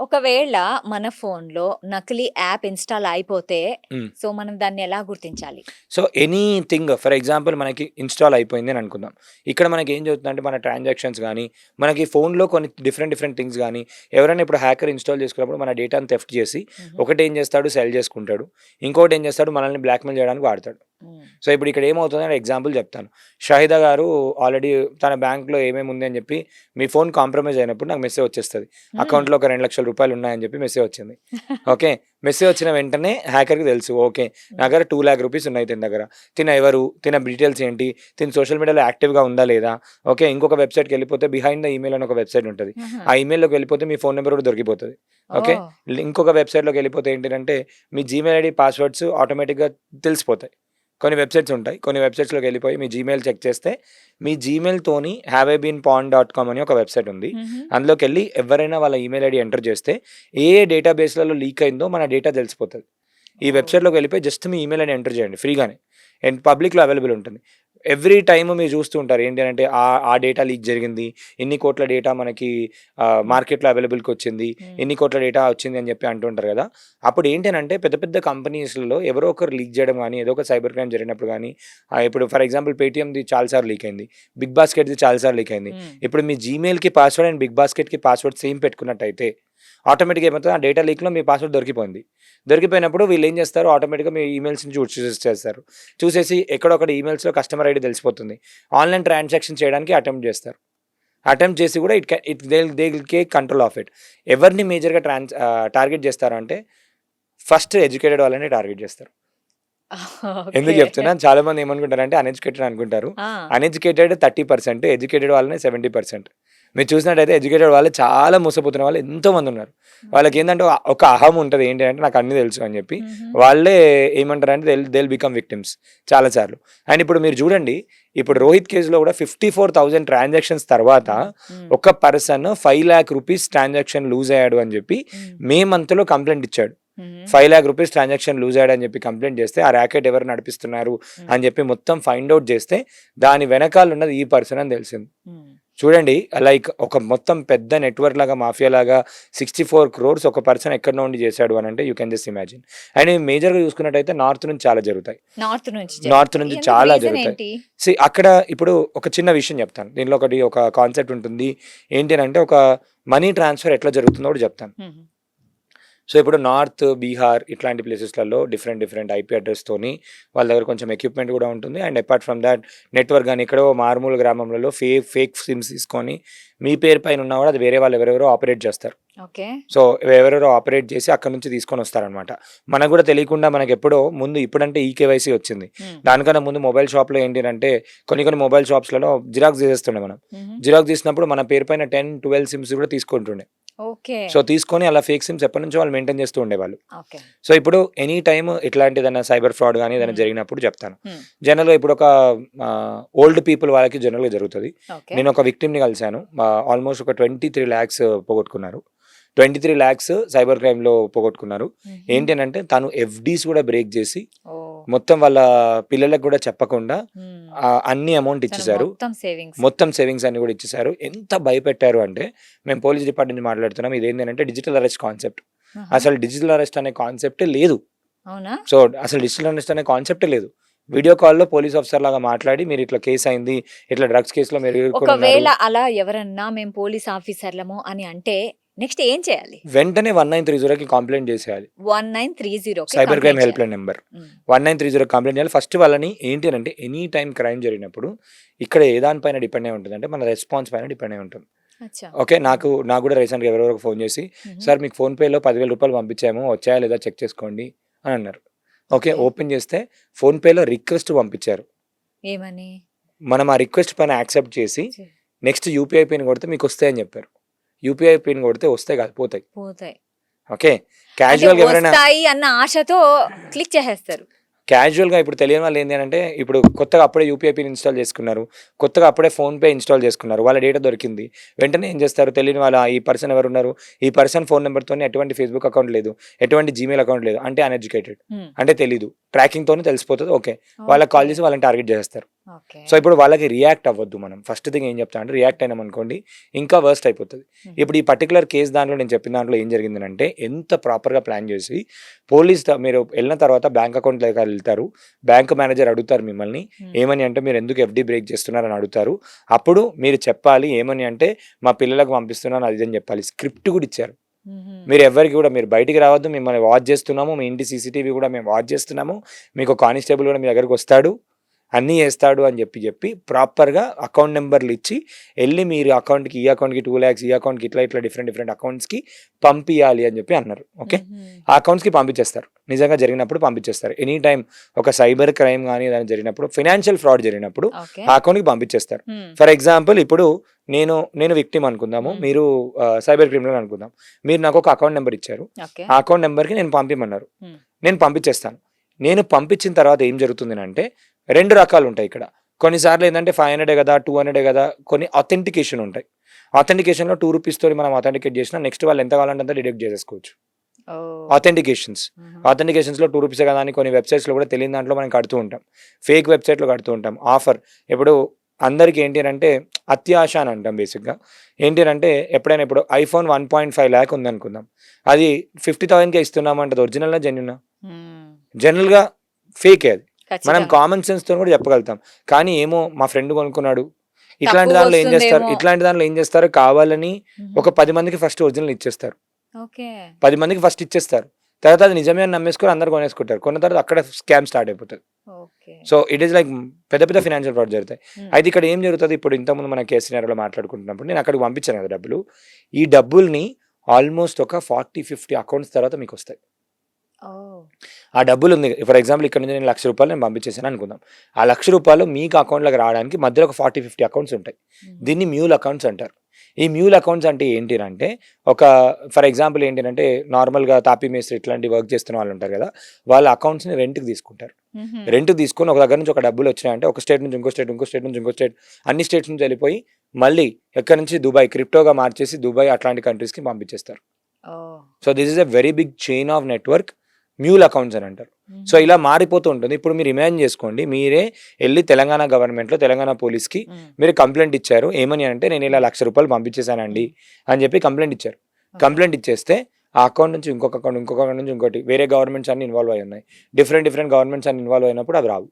ఒకవేళ మన ఫోన్‌లో నకిలీ యాప్ ఇన్‌స్టాల్ అయిపోతే, హ్మ్. సో, మనం దాన్ని ఎలా గుర్తించాలి? సో, ఎనీథింగ్ ఫర్ ఎగ్జాంపుల్ మనకి ఇన్‌స్టాల్ అయిపోయింది అని అనుకుందాం. ఇక్కడ మనకేం జరుగుతుందంటే మన ట్రాన్సాక్షన్స్ గానీ, మనకి ఫోన్‌లో కొన్ని డిఫరెంట్ థింగ్స్ గానీ, ఎవరైనా ఇప్పుడు హ్యాకర్ ఇన్‌స్టాల్ చేసుకున్నప్పుడు మన డేటాను థెఫ్ట్ చేసి, హుహు. ఒకటేం చేస్తాడు సెల్ చేసుకుంటాడు. ఇంకోటేం చేస్తాడు మనల్ని బ్లాక్‌మెయిల్ చేయడానికి వాడతాడు. హ్మ్. సో, ఇప్పుడు ఇక్కడ ఏమవుతుందని ఎగ్జాంపుల్ చెప్తాను. షాహిదా గారు ఆల్రెడీ తన బ్యాంక్‌లో ఏమేమి ఉంది అని చెప్పి మీ ఫోన్ కాంప్రమైజ్ అయినప్పుడు నాకు మెసేజ్ వచ్చేస్తది. హ్మ్. అకౌంట్‌లో ఒక ₹2,00,000 ఉన్నాయని చెప్పి మెసేజ్ వచ్చింది. ఓకే. మెసేజ్ వచ్చిన వెంటనే హ్యాకర్‌కి తెలుసు. ఓకే. నా హ్మ్. దగ్గర ₹2,00,000 ఉన్నాయి తిన దగ్గర. తిన ఎవరు? తిన డీటెయిల్స్ ఏంటి? తిను సోషల్ మీడియాలో యాక్టివ్‌గా ఉందా లేదా? ఓకే. ఇంకొక వెబ్‌సైట్‌కెళ్ళిపోతే బిహైండ్ ద ఈమెయిల్ అని ఒక వెబ్‌సైట్ ఉంటది. ఆహా! ఆ ఈమెయిల్‌లోకి వెళ్ళిపోతే మీ ఫోన్ నంబర్ కూడా దొరికిపోతది. ఓకే. ఓహ్! ఇంకొక వెబ్‌సైట్‌లోకి వెళ్ళిపోతే ఏంటిదంటే మీ జీమెయిల్ ఐడీ పాస్వర్డ్స్ ఆటోమేటిక్‌గా తెలిసిపోతాయి. కొన్ని వెబ్‌సైట్స్ ఉంటాయి. కొన్ని వెబ్‌సైట్స్‌లోకి వెళ్ళిపోయి మీ జీమెయిల్ చెక్ చేస్తే మీ జీమెయిల్‌తోని haveibeenpawned.com అని ఒక వెబ్‌సైట్ ఉంది. హుహు. అందులోకెళ్ళి ఎవరైనా వాళ్ళ ఈమెయిల్ ఐడీ ఎంటర్ చేస్తే ఏ ఏ డేటాబేస్‌లలో లీక్ అయిందో మన డేటా తెలిసిపోతది. ఈ ఓహ్! వెబ్‌సైట్‌లోకి వెళ్ళిపోయి జస్ట్ మీ ఈమెయిల్ ఐడీ ఎంటర్ చేయండి ఫ్రీగానే. అండ్ పబ్లిక్‌లో అవైలబుల్ ఉంటుంది. ఎవ్రీ టైమ్ మీరు చూస్తూ ఉంటారు. ఏంటి అనంటే ఆ డేటా లీక్ జరిగింది. ఇన్ని కోట్ల డేటా మనకి హ్మ్. మార్కెట్‌లో అవైలబుల్‌కొచ్చింది. హ్మ్. ఇన్ని కోట్ల డేటా వచ్చింది అని చెప్పి అంటుంటారు కదా! అప్పుడు ఏంటనంటే పెద్ద పెద్ద కంపెనీస్‌లలో ఎవరో ఒకరు లీక్ చేయడం గానీ, ఏదో ఒక సైబర్ క్రైమ్ జరిగినప్పుడు గానీ, ఇప్పుడు ఫర్ ఎగ్జాంపుల్ పేటీఎంది చాలా సార్లు లీక్ అయింది. బిగ్ బాస్కెట్‌ది చాలా సార్లు లీక్ అయింది. హ్మ్. ఇప్పుడు మీ జీమెయిల్‌కి పాస్వర్డ్ అండ్ బిగ్ బాస్కెట్‌కి పాస్వర్డ్ సేమ్ పెట్టుకున్నట్టయితే ఆటోమేటిక్‌గా ఏమవుతది ఆ డేటా లీక్‌లో మీ పాస్వర్డ్ దొరికిపోయింది. దొరికిపోయినప్పుడు వీళ్ళేం చేస్తారు ఆటోమేటిక్‌గా మీ ఈమెయిల్స్‌ని చూసేస్తారు. చూసేసి ఎక్కడో ఒకటి ఈమెయిల్స్‌లో కస్టమర్ ఐడీ తెలిసిపోతుంది. ఆన్‌లైన్ ట్రాన్సాక్షన్ చేయడానికి అటెంప్ట్ చేస్తారు. అటెంప్ట్ చేసి కూడా they will take control of it. ఎవరిని మేజర్‌గా టార్గెట్ చేస్తారు అంటే ఫస్ట్ ఎడ్యుకేటెడ్ వాళ్ళని టార్గెట్ చేస్తారు. ఎందుకు ఓకే. చెప్తున్నా చాలామంది ఏమనుకుంటారంటే అన్‌ఎడ్యుకేటెడ్ అనుకుంటారు. ఆ! అన్‌ఎడ్యుకేటెడ్ 30%, ఎడ్యుకేటెడ్ వాళ్ళనే 70%. మీరు చూసినట్టయితే ఎడ్యుకేటెడ్ వాళ్ళు చాలా మోసపోతున్న వాళ్ళు ఎంతోమంది ఉన్నారు. ఓకే. వాళ్ళకేందంటే ఒక అహం ఉంటది. ఏంటి అంటే నాకు అన్నీ తెలుసు అని చెప్పి. హుహు. వాళ్ళే ఏమంటారంటే దే విల్ బికమ్ విక్టిమ్స్ చాలా సార్లు. అండ్ ఇప్పుడు మీరు చూడండి. ఇప్పుడు హ్మ్. రోహిత్ కేస్‌లో కూడా 54,000 ట్రాన్సాక్షన్స్ తర్వాత హ్మ్. హ్మ్. ఒక పర్సన్ ₹5,00,000 ట్రాన్సాక్షన్ లూజ్ అయ్యాడు అని చెప్పి హ్మ్. మే మంత్‌లో కంప్లెయింట్ ఇచ్చాడు. హుహు. ₹5,00,000 ట్రాన్సాక్షన్ లూజ్ అయ్యాడని చెప్పి కంప్లెయింట్ చేస్తే, ఆ ర్యాకెట్ ఎవరు నడిపిస్తున్నారు హ్మ్. అని చెప్పి మొత్తం ఫైండ్ ఔట్ చేస్తే, దాని వెనకాల ఉన్నది ఈ పర్సన్ అని తెలిసింది. హ్మ్. చూడండి లైక్ ఒక మొత్తం పెద్ద నెట్‌వర్క్ లాగా, మాఫియా లాగా 64 క్రోర్స్ ఒక పర్సన్ ఎక్కడి నుండి చేశాడు అనంటే you can just imagine. And మేజర్‌గా చూసుకున్నట్టయితే నార్త్ నుంచి చాలా జరుగుతాయి. నార్త్ నుంచి నార్త్ జరుగుతాయి. నుంచి ఎందుకు చాలా రీజన్ జరుగుతాయి. ఏంటి? అక్కడ ఇప్పుడు ఒక చిన్న విషయం చెప్తాను. దీనిలో ఒక కాన్సెప్ట్ ఉంటుంది. ఏంటి అనంటే ఒక మనీ ట్రాన్స్‌ఫర్ ఎట్లా జరుగుతుందో కూడా చెప్తాను. హుహు. సో, ఇప్పుడు నార్త్, బీహార్ ఇట్లాంటి ప్లేసెస్‌లలో డిఫరెంట్ ఐపీ అడ్రెస్‌తోని వాళ్ళ దగ్గర కొంచెం ఎక్విప్‌మెంట్ గూడా ఉంటుంది. And apart from thought network గాని ఎక్కడో మారుమూల గ్రామంలలో ఫేక్ సిమ్స్ తీసుకొని మీ పేరు పైన ఉన్నా గూడా అది వేరే వాళ్ళు ఎవరెవరో ఆపరేట్ చేస్తారు. ఓకే. సో, ఎవరెవరో ఆపరేట్ చేసి అక్కడి నుంచి తీసుకొనొస్తారనమాట. మనకు గూడా తెలియకుండా మనకెప్పుడో ముందు ఇప్పుడంటే ఈకేవైసీ వచ్చింది. హ్మ్. దానికన్నా ముందు మొబైల్ షాప్‌లో ఏంటినంటే కొన్ని మొబైల్ షాప్స్‌లలో జిరాక్స్ తీసేస్తుండే మనం. హుహు. జిరాక్స్ తీసినప్పుడు మన పేరు పైన 10, 12 సిమ్స్ గూడా తీసుకుంటుండే. ఓకే. సో, తీసుకొని అలా ఫేక్ సిమ్స్ ఎప్పటినుంచో వాళ్ళు మెయింటైన్ చేస్తూ ఉండేవాళ్ళు. ఓకే. సో, ఇప్పుడు ఎనీ టైమ్ ఇట్లాంటిదేదైనా సైబర్ ఫ్రాడ్ గాని ఏదైనా హ్మ్. జరిగినప్పుడు చెప్తాను. హ్మ్. జనరల్‌గా ఇప్పుడొక ఓల్డ్ పీపుల్ వాళ్ళకి జనరల్‌గా జరుగుతది. ఓకే. నేనొక విక్టిమ్‌ని కలిసాను. ఆల్‌మోస్ట్ ఒక 23,00,000 పోగొట్టుకున్నారు. 23,00,000 సైబర్ క్రైమ్‌లో పోగొట్టుకున్నారు. హుహు. ఏంటి అనంటే తను ఎఫ్‌డీస్ కూడా బ్రేక్ చేసి, ఓహ్! మొత్తం వాళ్ళ పిల్లలకి కూడా చెప్పకుండా హ్మ్. అన్ని అమౌంట్ తను ఇచ్చేసారు. మొత్తం సేవింగ్స్. మొత్తం సేవింగ్స్ అన్ని కూడా ఇచ్చేసారు. ఎంత భయపెట్టారు అంటే, మేము పోలీస్ డిపార్ట్‌మెంట్ నుంచి మాట్లాడుతున్నాం. ఇదేంటి అనంటే డిజిటల్ అరెస్ట్ కాన్సెప్ట్. ఆహా! అసలు డిజిటల్ అరెస్ట్ అనే కాన్సెప్టే లేదు. అవునా? సో, అసలు డిజిటల్ అరెస్ట్ అనే కాన్సెప్టే లేదు. వీడియో కాల్‌లో పోలీస్ ఆఫీసర్ లాగా మాట్లాడి, మీరిట్లా కేస్ అయింది. ఇట్లా డ్రగ్స్ కేస్‌లో మీరు ఇరుక్కొనున్నారు. ఒకవేళ అలా ఎవరన్నా మేము పోలీస్ ఆఫీసర్‌లము అని అంటే నెక్స్ట్ ఏం చేయాలి? వెంటనే 1930కి కంప్లెయింట్ చేసేయాలి. 1930కి సైబర్ క్రైమ్ కంప్లెయింట్ హెల్ప్ చేయాలి. Line number. హ్మ్. 1930 కంప్లెయింట్ చేయాలి. ఫస్ట్ వాళ్ళని ఏంటి అనంటే ఎనీ టైమ్ క్రైమ్ జరిగినప్పుడు ఇక్కడ ఏ దాని పైన డిపెండ్ అయి ఉంటదంటే, మన రెస్పాన్స్ పైన డిపెండ్ అయి ఉంటుంది. అచ్చా! ఓకే. హ్మ్. నాకు కూడా రీసెంట్‌గా ఎవరెవరో ఫోన్ చేసి, హుహు. "సార్ మీకు ఫోన్‌పేలో ₹10,000 పంపించాము. వచ్చాయా లేదా చెక్ చేసుకోండి" అని అన్నారు. ఓకే. ఓకే. ఓపెన్ చేస్తే ఫోన్‌పేలో రిక్వెస్ట్ పంపించారు. ఏమని? మనం ఆ రిక్వెస్ట్ పైన యాక్సెప్ట్ చేసి, చి నెక్స్ట్ యూపీఐ పిన్ కొడితే మీకొస్తాయని చెప్పారు. యూపీఐ పిన్ కొడితే వస్తాయి కాదు పోతాయి. పోతాయి. ఓకే. అంటే క్యాజువల్‌గా ఎవరైనా వస్తాయి అన్న ఆశతో క్లిక్ చేసేస్తారు. క్యాజువల్‌గా ఇప్పుడు తెలియని వాళ్ళు ఏంది అనంటే, ఇప్పుడు కొత్తగా అప్పుడే యూపీఐ పిన్ ఇన్‌స్టాల్ చేసుకున్నారు. కొత్తగా అప్పుడే ఫోన్‌పే ఇన్‌స్టాల్ చేసుకున్నారు. వాళ్ళ డేటా దొరికింది. వెంటనే ఏం చేస్తారు తెలియని వాళ్ళ ఈ పర్సన్ ఎవరున్నారు? ఈ పర్సన్ ఫోన్ నంబర్‌తోని ఎటువంటి ఫేస్‌బుక్ అకౌంట్ లేదు. ఎటువంటి జీమెయిల్ అకౌంట్ లేదు. అంటే అన్‌ఎడ్యుకేటెడ్. హ్మ్. అంటే తెలీదు. ట్రాకింగ్‌తోనే తెలిసిపోతది. ఓకే. వాళ్ళకి ఓకే. కాల్ చేసి వాళ్ళని టార్గెట్ చేసేస్తారు. ఓకే. సో ఇప్పుడు వాళ్ళకి రియాక్ట్ అవ్వద్దు మనం. ఫస్ట్ థింగ్ ఏం చెప్తా అంటే రియాక్ట్ అయినాం అనుకోండి ఇంకా వర్స్ట్ అయిపోతుంది. ఇప్పుడు ఈ పర్టికులర్ కేస్ దాంట్లో నేను చెప్పిన దాంట్లో ఏం జరిగిందంటే ఎంత ప్రాపర్గా ప్లాన్ చేసి మీరు వెళ్ళిన తర్వాత బ్యాంక్ అకౌంట్లోకి వెళ్తారు. బ్యాంక్ మేనేజర్ అడుగుతారు మిమ్మల్ని ఏమని అంటే మీరు ఎందుకు ఎఫ్డి బ్రేక్ చేస్తున్నారని అడుగుతారు. అప్పుడు మీరు చెప్పాలి ఏమని అంటే మా పిల్లలకు పంపిస్తున్నాను అది అని చెప్పాలి. స్క్రిప్ట్ కూడా ఇచ్చారు. మీరు ఎవరికి కూడా మీరు బయటికి రావద్దు, మిమ్మల్ని వాచ్ చేస్తున్నాము, మీ ఇంటి సీసీటీవీ కూడా మేము వాచ్ చేస్తున్నాము, మీకు కానిస్టేబుల్ కూడా మీ దగ్గరకు వస్తాడు, అన్నీ చేస్తాడు అని చెప్పి ప్రాపర్గా అకౌంట్ నెంబర్లు ఇచ్చి వెళ్ళి మీరు అకౌంట్కి ఈ అకౌంట్కి 2 lakhs ఈ అకౌంట్కి ఇట్లా డిఫరెంట్ అకౌంట్స్కి పంపించాలి అని చెప్పి అన్నారు. ఓకే, ఆ అకౌంట్స్కి పంపించేస్తారు. నిజంగా జరిగినప్పుడు పంపించేస్తారు. ఎనీ టైం ఒక సైబర్ క్రైమ్ కానీ ఏదైనా జరిగినప్పుడు, ఫైనాన్షియల్ ఫ్రాడ్ జరిగినప్పుడు ఆ అకౌంట్కి పంపించేస్తారు. ఫర్ ఎగ్జాంపుల్ ఇప్పుడు నేను విక్టిమ్ అనుకుందాము, మీరు సైబర్ క్రిమినల్ అనుకుందాం. మీరు నాకు ఒక అకౌంట్ నెంబర్ ఇచ్చారు, ఆ అకౌంట్ నెంబర్కి నేను పంపిమన్నారు, నేను పంపించేస్తాను. నేను పంపించిన తర్వాత ఏం జరుగుతుంది అంటే 2 రకాలు ఉంటాయి ఇక్కడ. కొన్నిసార్లు ఏంటంటే 500 కదా 200 కదా, కొన్ని అథెంటికేషన్ ఉంటాయి. అథెంటికేషన్లో 2 rupees తోటి మనం అథెంటికేట్ చేసినా నెక్స్ట్ వాళ్ళు ఎంత కావాలంటే అంత డిడక్ట్ చేసేసుకోవచ్చు. అథెంటికేషన్స్లో 2 rupees కదా అని కొన్ని వెబ్సైట్స్లో కూడా తెలియని దాంట్లో మనం కడుతూ ఉంటాం, ఫేక్ వెబ్సైట్లో కడుతూ ఉంటాం. ఆఫర్ ఇప్పుడు అందరికి ఏంటి అంటే అత్యాశ అని అంటాం. బేసిక్గా ఏంటి అంటే ఎప్పుడైనా ఇప్పుడు iPhone 1.5 lakh ఉందనుకుందాం, అది 50,000కే ఇస్తున్నామంటే ఒరిజినల్గా జెన్యునా? జనరల్గా ఫేకే. అది మనం కామన్ సెన్స్ తో కూడా చెప్పగలుగుతాం. కానీ ఏమో మా ఫ్రెండ్ కొనుక్కున్నాడు, ఇట్లాంటి దాంట్లో ఏం చేస్తారు కావాలని ఒక 10 మందికి ఫస్ట్ ఒరిజినల్ ఇచ్చేస్తారు. 10 మందికి ఫస్ట్ ఇచ్చేస్తారు, తర్వాత అది నిజమే అని నమ్మేసుకొని అందరు కొనేసుకుంటారు. కొన్న తర్వాత అక్కడ స్కామ్ స్టార్ట్ అయిపోతుంది. సో ఇట్ ఈస్ లైక్ పెద్ద ఫైనాన్షియల్ ఫ్రాడ్ జరుగుతాయి. అయితే ఇక్కడ ఏం జరుగుతుంది, ఇప్పుడు ఇంతకుముందు మన కేసు సినారియోలో మాట్లాడుకుంటున్నప్పుడు నేను అక్కడికి పంపించాను కదా డబ్బులు, ఈ డబ్బుల్ని ఆల్మోస్ట్ ఒక 40-50 అకౌంట్స్ తర్వాత మీకు వస్తాయి. ఆ డబ్బులు ఉంది, ఫర్ ఎగ్జాంపుల్ ఇక్కడ నుంచి నేను ₹1,00,000 నేను పంపించేసాను అనుకుందాం. ఆ ₹1,00,000 మీకు అకౌంట్లోకి రావడానికి మధ్యలో ఒక 40-50 అకౌంట్స్ ఉంటాయి. దీన్ని మ్యూల్ అకౌంట్స్ అంటారు. ఈ మ్యూల్ అకౌంట్స్ అంటే ఏంటి అంటే ఒక ఫర్ ఎగ్జాంపుల్ ఏంటంటే నార్మల్గా తాపీ మేస్త్రి ఇట్లాంటి వర్క్ చేస్తున్న వాళ్ళు ఉంటారు కదా, వాళ్ళ అకౌంట్స్ని రెంట్కి తీసుకుంటారు. రెంట్కి తీసుకొని ఒక దగ్గర నుంచి ఒక డబ్బులు వచ్చినాయంటే ఒక స్టేట్ నుంచి ఇంకో స్టేట్, ఇంకో స్టేట్ నుంచి ఇంకో స్టేట్, అన్ని స్టేట్స్ నుంచి వెళ్ళిపోయి మళ్ళీ ఎక్కడి నుంచి దుబాయ్ క్రిప్టోగా మార్చేసి దుబాయ్ అట్లాంటి కంట్రీస్కి పంపించేస్తారు. So this is a very big chain of network, mule accounts అని అంటారు. సో ఇలా మారిపోతూ ఉంటుంది. ఇప్పుడు మీరు ఇమాజిన్ చేసుకోండి, మీరే వెళ్ళి తెలంగాణ గవర్నమెంట్లో తెలంగాణ పోలీస్కి మీరు కంప్లైంట్ ఇచ్చారు. ఏమని అంటే నేను ఇలా ₹1,00,000 పంపించేశానండి అని చెప్పి కంప్లైంట్ ఇచ్చారు. కంప్లైంట్ ఇచ్చేస్తే ఆ అకౌంట్ నుంచి ఇంకొక అకౌంట్ నుంచి ఇంకోటి, వేరే గవర్నమెంట్స్ అన్ని ఇన్వాల్వ్ అయి ఉన్నాయి. డిఫరెంట్ గవర్నమెంట్స్ అన్ని ఇన్వాల్వ్ అయినప్పుడు అవి రావు.